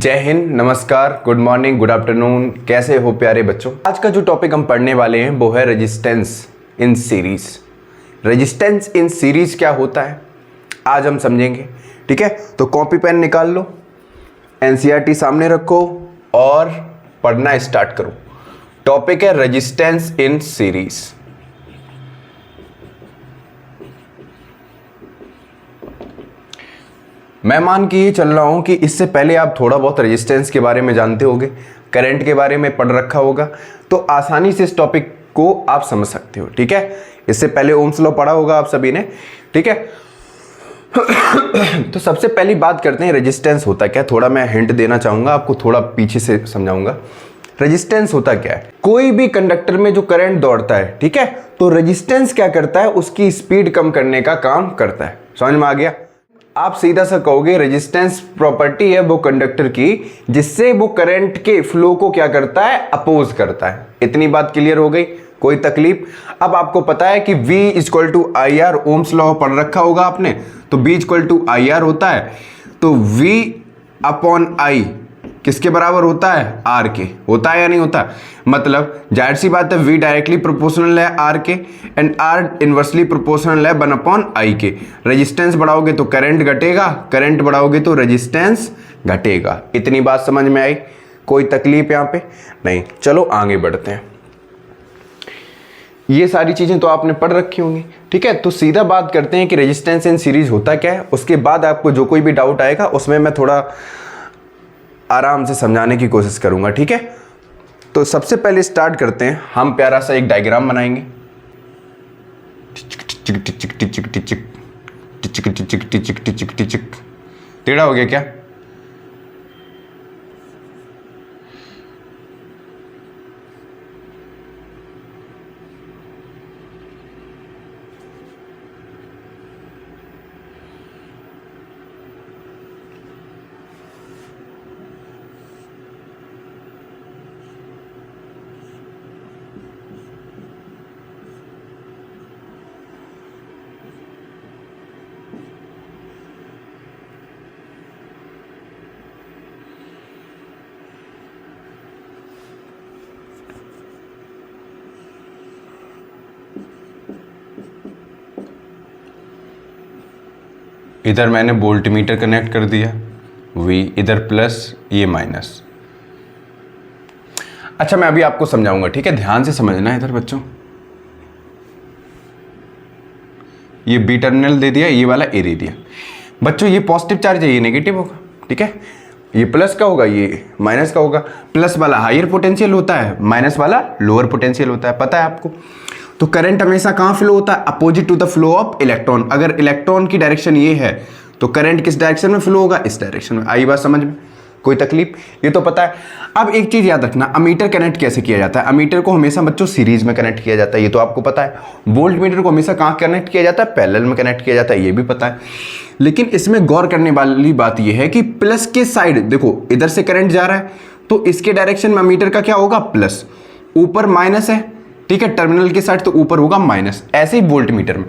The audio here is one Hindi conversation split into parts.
जय हिंद, नमस्कार, गुड मॉर्निंग, गुड आफ्टरनून। कैसे हो प्यारे बच्चों। आज का जो टॉपिक हम पढ़ने वाले हैं वो है resistance in series. Resistance in series क्या होता है आज हम समझेंगे। ठीक है, तो कॉपी पेन निकाल लो, एनसीईआरटी सामने रखो और पढ़ना स्टार्ट करो। टॉपिक है रेजिस्टेंस इन सीरीज। मैं मान के ये चल रहा हूं कि इससे पहले आप थोड़ा बहुत रेजिस्टेंस के बारे में जानते होंगे, करंट के बारे में पढ़ रखा होगा, तो आसानी से इस टॉपिक को आप समझ सकते हो। ठीक है, इससे पहले ओम्स लॉ पढ़ा होगा आप सभी ने। ठीक है, तो सबसे पहली बात करते हैं रेजिस्टेंस होता क्या। थोड़ा मैं हिंट देना चाहूंगा आपको, थोड़ा पीछे से समझाऊंगा। रेजिस्टेंस होता क्या है, कोई भी कंडक्टर में जो करंट दौड़ता है, ठीक है, तो रेजिस्टेंस क्या करता है, उसकी स्पीड कम करने का काम करता है। समझ में आ गया। आप सीधा सा कहोगे रेजिस्टेंस प्रॉपर्टी है वो कंडक्टर की जिससे वो करंट के फ्लो को क्या करता है, अपोज करता है। इतनी बात क्लियर हो गई, कोई तकलीफ। अब आपको पता है कि V equal to I R, Ohm's law पढ़ रखा होगा आपने, तो B equal to I R होता है, तो V अपॉन आई किसके बराबर होता है, R के। होता है या नहीं होता। मतलब जाहिर सी बात है V डायरेक्टली प्रोपोर्शनल है R के एंड R इनवर्सली प्रोपोर्शनल है 1 अपॉन I के। रेजिस्टेंस बढ़ाओगे तो करंट घटेगा, करंट बढ़ाओगे तो रेजिस्टेंस घटेगा। इतनी बात समझ में आई, कोई तकलीफ यहाँ पे नहीं। चलो आगे बढ़ते हैं। ये सारी चीजें तो आपने पढ़ रखी होंगी। ठीक है, तो सीधा बात करते हैं कि रेजिस्टेंस इन सीरीज होता क्या है। उसके बाद आपको जो कोई भी डाउट आएगा उसमें मैं थोड़ा आराम से समझाने की कोशिश करूंगा। ठीक है, तो सबसे पहले स्टार्ट करते हैं। हम प्यारा सा एक डायग्राम बनाएंगे। टेढ़ा हो गया क्या। इधर मैंने वोल्ट मीटर कनेक्ट कर दिया, V इधर प्लस, ये माइनस। अच्छा, मैं अभी आपको समझाऊंगा। ठीक है, ध्यान से समझना है इधर बच्चों। ये B टर्मिनल दे दिया, ये वाला A दे दिया। बच्चों ये पॉजिटिव चार्ज है, ये नेगेटिव होगा। ठीक है, ये प्लस का होगा, ये माइनस का होगा। प्लस वाला हायर पोटेंशियल होता है, माइनस वाला लोअर पोटेंशियल होता है, पता है आपको। तो करंट हमेशा कहां फ्लो होता है, opposite to the flow of electron. अगर इलेक्ट्रॉन की डायरेक्शन ये है तो करंट किस डायरेक्शन में फ्लो होगा, इस डायरेक्शन में। आई बात समझ में, कोई तकलीफ, ये तो पता है। अब एक चीज याद रखना, अमीटर कनेक्ट कैसे किया जाता है। अमीटर को हमेशा बच्चों सीरीज में कनेक्ट किया जाता है, ये तो आपको पता है। वोल्ट मीटर को हमेशा कहां कनेक्ट किया जाता है, पैरेलल में कनेक्ट किया जाता है, ये भी पता है। लेकिन इसमें गौर करने वाली बात यह है कि प्लस के साइड देखो, इधर से करंट जा रहा है तो इसके डायरेक्शन में अमीटर का क्या होगा, प्लस। ऊपर माइनस है, ठीक है, टर्मिनल की साइड तो ऊपर होगा माइनस। ऐसे ही वोल्ट मीटर में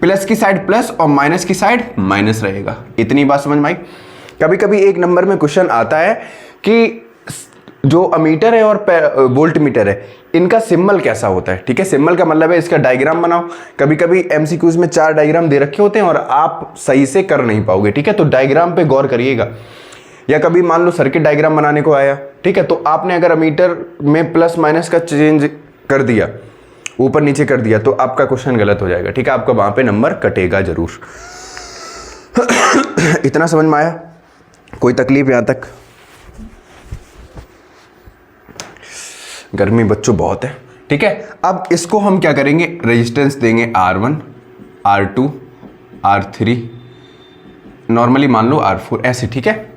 प्लस की साइड प्लस और माइनस की साइड माइनस रहेगा। इतनी बात समझ में आई। कभी कभी एक नंबर में क्वेश्चन आता है कि जो अमीटर है और वोल्ट मीटर है, इनका सिंबल कैसा होता है। ठीक है, सिंबल का मतलब है इसका डायग्राम बनाओ। कभी कभी एमसीक्यूज में 4 डायग्राम दे रखे होते हैं और आप सही से कर नहीं पाओगे। ठीक है, तो डायग्राम पे गौर करिएगा। या कभी मान लो सर्किट डायग्राम बनाने को आया, ठीक है, तो आपने अगर अमीटर में प्लस माइनस का चेंज कर दिया, ऊपर नीचे कर दिया, तो आपका क्वेश्चन गलत हो जाएगा। ठीक है, आपका वहां पे नंबर कटेगा जरूर। इतना समझ में आया, कोई तकलीफ यहां तक। गर्मी बच्चों बहुत है। ठीक है, अब इसको हम क्या करेंगे, रेजिस्टेंस देंगे R1, R2, R3, नॉर्मली मान लो R4, ऐसे। ठीक है,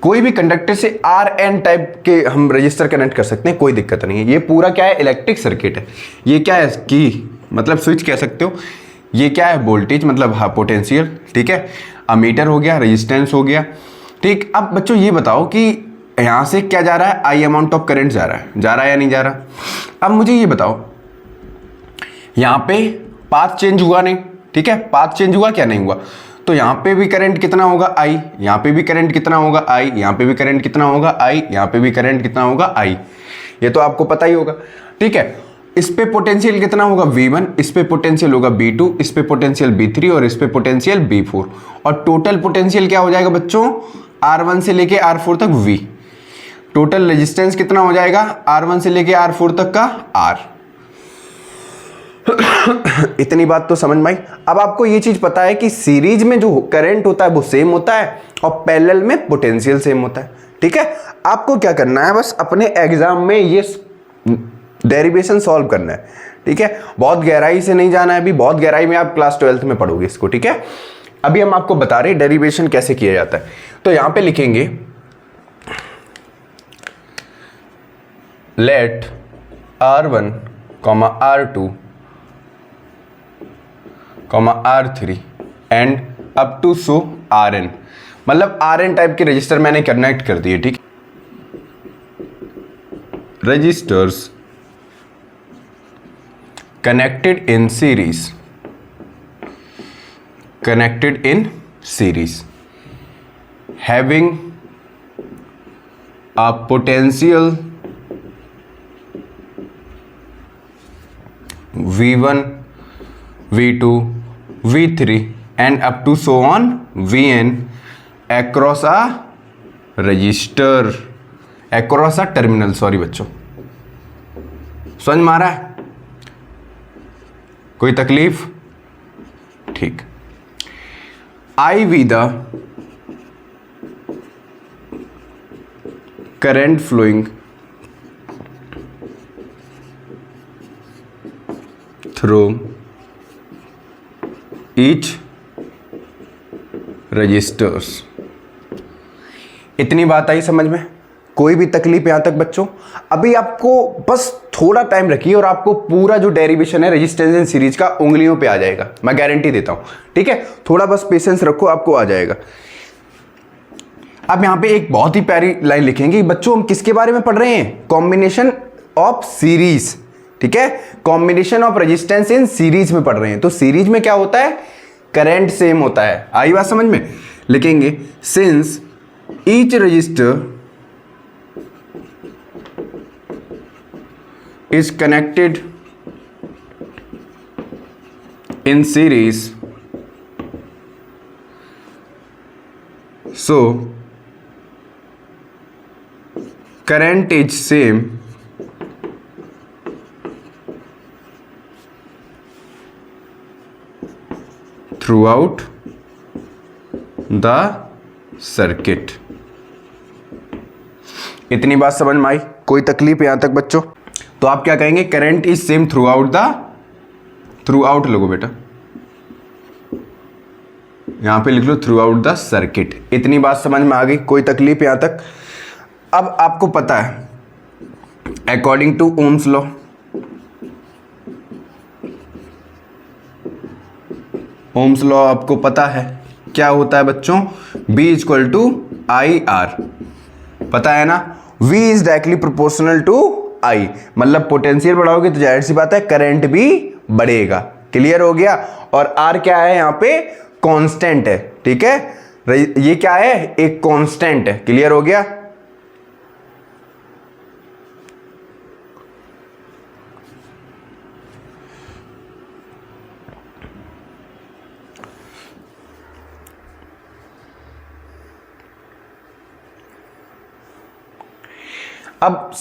कोई भी कंडक्टर से RN टाइप के हम रजिस्टर कनेक्ट कर सकते हैं, कोई दिक्कत नहीं है। ये पूरा क्या है, इलेक्ट्रिक सर्किट है। ये क्या है, की मतलब स्विच कह सकते हो। ये क्या है, वोल्टेज मतलब हाँ पोटेंशियल। ठीक है, अमीटर हो गया, रेजिस्टेंस हो गया। ठीक, अब बच्चों ये बताओ कि यहां से क्या जा रहा है, I अमाउंट ऑफ करंट जा रहा है या नहीं जा रहा। अब मुझे ये बताओ, यहां पे पाथ चेंज हुआ नहीं। ठीक है, पाथ चेंज हुआ क्या, नहीं हुआ। तो यहाँ पे भी करंट कितना होगा I, यहाँ पे भी करंट कितना होगा I, यहाँ पे भी करंट कितना होगा I, यहाँ पे भी करंट कितना होगा I, ये तो आपको पता ही होगा, ठीक है। इस पे पोटेंशियल कितना होगा V1, इस पे पोटेंशियल होगा B2, इस पे पोटेंशियल B3 और इस पे पोटेंशियल B4, और टोटल पोटेंशियल क्या हो जाएगा बच्चों, R1 से लेके R4 तक V। टोटल रेजिस्टेंस कितना हो जाएगा R1 से लेके R4 तक का R। इतनी बात तो समझ में आई। अब आपको ये चीज पता है कि सीरीज में जो करंट होता है वो सेम होता है और पैरेलल में पोटेंशियल सेम होता है, ठीक है। आपको क्या करना है, बस अपने एग्जाम में ये डेरिवेशन सॉल्व करना है, ठीक है। बहुत गहराई से नहीं जाना है, अभी बहुत गहराई में आप क्लास 12th में पढ़ोगे इसको, ठीक है। अभी हम आपको बता रहे हैं डेरिवेशन कैसे किया जाता है। तो यहां पे लिखेंगे let R1, R2, R3 and up to so Rn, मतलब Rn टाइप के रजिस्टर मैंने कनेक्ट कर दिए, ठीक। Registers connected in series, having a potential V1, V2, V3 and up to so on Vn across a register, across a terminal, sorry बच्चों, समझ में आ रहा है, कोई तकलीफ, ठीक। I be the current flowing through each registers। इतनी बात आई समझ में, कोई भी तकलीफ यहां तक बच्चों? अभी आपको बस थोड़ा टाइम रखिए और आपको पूरा जो डेरिवेशन है रेजिस्टेंस इन सीरीज का उंगलियों पे आ जाएगा, मैं गारंटी देता हूं, ठीक है। थोड़ा बस पेशेंस रखो, आपको आ जाएगा। अब यहां पे एक बहुत ही प्यारी लाइन लिखेंगे बच्चों, हम किसके बारे में पढ़ रहे हैं, कॉम्बिनेशन ऑफ सीरीज, ठीक है। Combination of resistance in series में पढ़ रहे हैं। तो सीरीज में क्या होता है, करंट सेम होता है। आई बात समझ में? लिखेंगे since each resistor is connected in series, so current is same throughout the circuit। इतनी बात समझ में आई? कोई तकलीफ यहां तक बच्चों? तो आप क्या कहेंगे, current is same through out लगो बेटा, यहां पे लिख लो थ्रू आउट द सर्किट। इतनी बात समझ में आ गई? कोई तकलीफ यहां तक? अब आपको पता है according to Ohm's law, Ohm's law आपको पता है क्या होता है बच्चों, B equal to I R, पता है ना। V is directly proportional to I, मतलब पोटेंशियल बढ़ाओगे तो जाहिर सी बात है करंट भी बढ़ेगा। क्लियर हो गया? और R क्या है, यहाँ पे कांस्टेंट है, ठीक है। ये क्या है, एक कांस्टेंट है। क्लियर हो गया? अब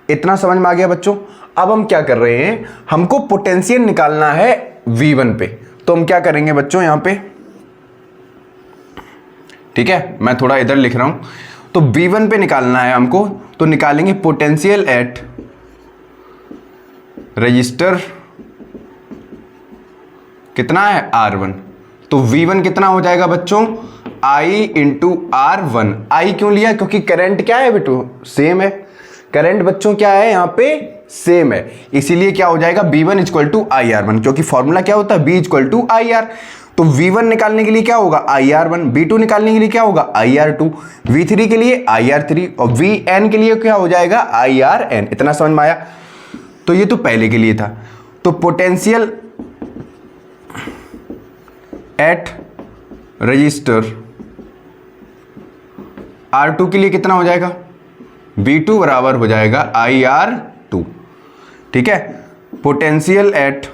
इतना समझ में आ गया बच्चों? अब हम क्या कर रहे हैं, हमको पोटेंशियल निकालना है V1 पे। तो हम क्या करेंगे बच्चों यहां पे, ठीक है, मैं थोड़ा इधर लिख रहा हूं। तो V1 पे निकालना है हमको, तो निकालेंगे पोटेंशियल एट रजिस्टर, कितना है R1। तो V1 कितना हो जाएगा बच्चों, I इंटू R1। I क्यों लिया, क्योंकि करंट क्या है बेटो, सेम है। करंट बच्चों क्या है यहाँ पे, सेम है, इसीलिए क्या हो जाएगा V1 equal to I R one, क्योंकि फॉर्मूला क्या होता है B equal to I R. तो V1 निकालने के लिए क्या होगा IR1, V2 निकालने के लिए क्या होगा IR2, V3 के लिए IR3 और Vn के लिए क्या हो जाएगा IRn। इतना समझ में आया? तो ये तो पहले के लिए था। तो पोटेंशियल एट रजिस्टर R2 के लिए कितना हो जाएगा, V2 बराबर हो जाएगा IR2, ठीक है। पोटेंशियल एट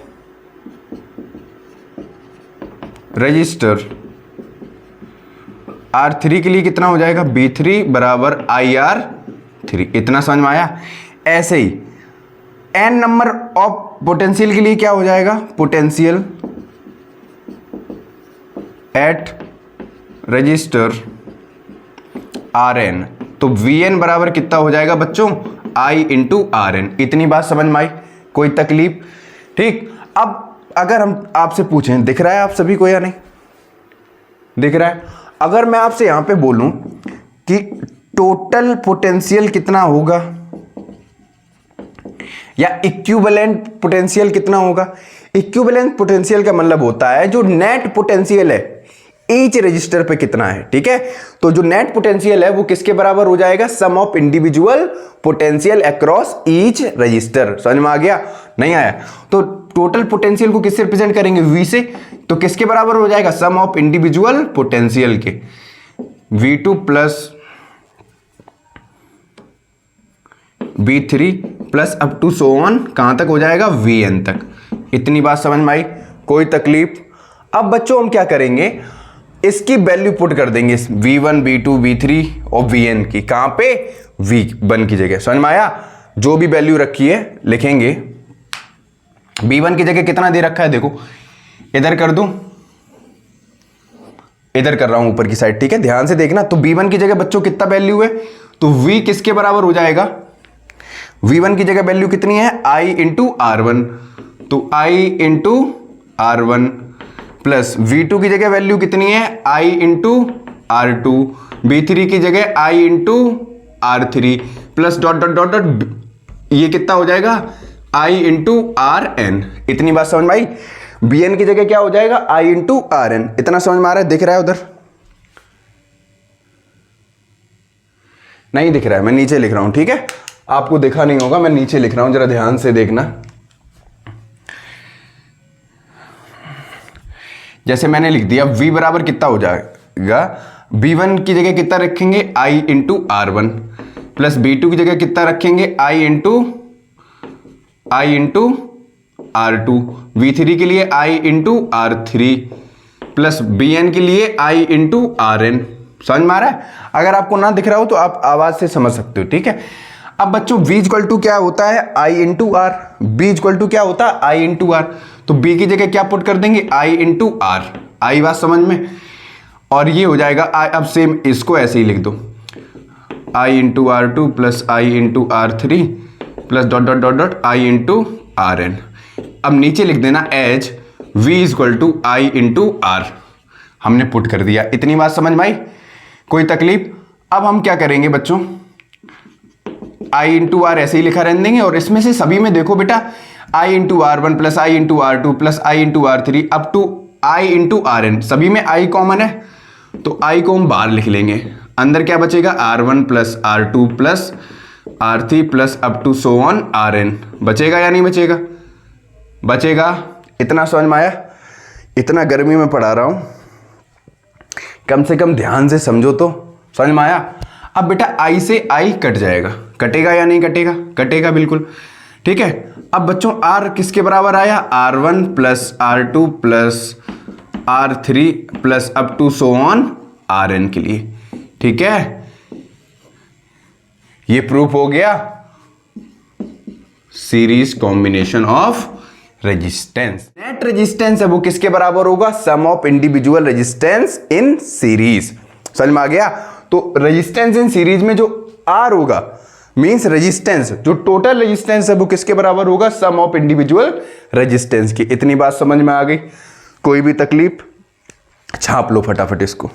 रजिस्टर R3 के लिए कितना हो जाएगा, V3 बराबर IR3। इतना समझ में आया। ऐसे ही n नंबर ऑफ पोटेंशियल के लिए क्या हो जाएगा, पोटेंशियल एट रजिस्टर Rn, तो Vn बराबर कितना हो जाएगा बच्चों, I इंटू Rn। इतनी बात समझ में आई, कोई तकलीफ, ठीक। अब अगर हम आपसे पूछें, दिख रहा है आप सभी को या नहीं दिख रहा है, अगर मैं आपसे यहां पे बोलूं कि टोटल पोटेंशियल कितना होगा या इक्विवेलेंट पोटेंशियल कितना होगा। इक्विवेलेंट पोटेंशियल का मतलब होता है जो नेट पोटेंशियल है ईच रजिस्टर पे कितना है, ठीक है। तो जो नेट पोटेंशियल है वो किसके बराबर हो जाएगा, sum of individual potential across each resistor. समझ में आ गया, नहीं आया। तो टोटल पोटेंशियल को किससे रिप्रेजेंट करेंगे, V से, तो किसके बराबर हो जाएगा, सम ऑफ इंडिविजुअल पोटेंशियल के V2 plus V3 plus up to so on, कहां तक हो जाएगा, Vn तक। इतनी बात समझ में आई, कोई तकलीफ। अब बच्चों हम क्या करेंगे, इसकी वैल्यू पुट कर देंगे V1 V2 V3 और Vn की, कहां पे, V1 की जगह। समझ में आया, जो भी वैल्यू रखी है लिखेंगे। V1 की जगह कितना दे रखा है, देखो इधर कर दूं, इधर कर रहा हूं ऊपर की साइड, ठीक है, ध्यान से देखना। तो V1 की जगह बच्चों कितना वैल्यू है, तो V किसके बराबर हो जाएगा, V1 की जगह वैल्यू कितनी है, I इंटू R1, तो I into R1 plus V2 की जगह वैल्यू कितनी है, I इंटू R2, V3 की जगह I into R3 plus dot dot dot dot, ये कितना हो जाएगा, I इंटू Rn। इतनी बात समझ में आई। Bn की जगह क्या हो जाएगा, I इंटू Rn। इतना समझ में आ रहा है, दिख रहा है उधर, नहीं दिख रहा है, मैं नीचे लिख रहा हूं, ठीक है, आपको देखा नहीं होगा, मैं नीचे लिख रहा हूं, जरा ध्यान से देखना। जैसे मैंने लिख दिया V बराबर कितना हो जाएगा, V1 की जगह कितना रखेंगे, I into R1 plus V2 की जगह कितना रखेंगे, I इंटू R2, V3 के लिए I into R3 plus Bn के लिए I इंटू Rn। समझ में आ रहा है। अगर आपको ना दिख रहा हो तो आप आवाज से समझ सकते हो, ठीक है। अब बच्चों V इक्वल टू क्या होता है, I into R, B equal to क्या होता है, I इंटू R, तो B की जगह क्या पुट कर देंगे, I इंटू R। आई बात समझ में, और ये हो जाएगा I, अब सेम इसको ऐसे ही लिख दो, I into R2 plus I into R3 plus dot dot dot dot I into Rn। अब नीचे लिख देना as V equal to I into R, हमने पुट कर दिया। इतनी बात समझ में आई, कोई तकलीफ। अब हम क्या करेंगे बच्चों, I इंटू R ऐसे ही लिखा रहने देंगे, और इसमें से सभी में देखो बेटा I into R1 plus I into R2 plus I into R3 up to I into Rn, सभी में I कॉमन है, तो I को हम बाहर लिख लेंगे। अंदर क्या बचेगा, R1 plus R2 plus R3 plus up to so on Rn। बचेगा या नहीं बचेगा, बचेगा। इतना समझ में आया। इतना गर्मी में पढ़ा रहा हूं, कम से कम ध्यान से समझो तो समझ में आया। अब बेटा I से I कट जाएगा, कटेगा या नहीं कटेगा, कटेगा बिल्कुल, ठीक है। अब बच्चों R किसके बराबर आया, R1 plus R2 plus R3 plus up to so on Rn के लिए, ठीक है। ये प्रूफ हो गया series combination of resistance. Net resistance है वो किसके बराबर होगा, sum of individual resistance in series. समझ में आ गया। तो रेजिस्टेंस इन सीरीज में जो R होगा मींस रेजिस्टेंस, जो टोटल रेजिस्टेंस है वो किसके बराबर होगा, सम ऑफ इंडिविजुअल रेजिस्टेंस की। इतनी बात समझ में आ गई, कोई भी तकलीफ, छाप लो फटाफट इसको।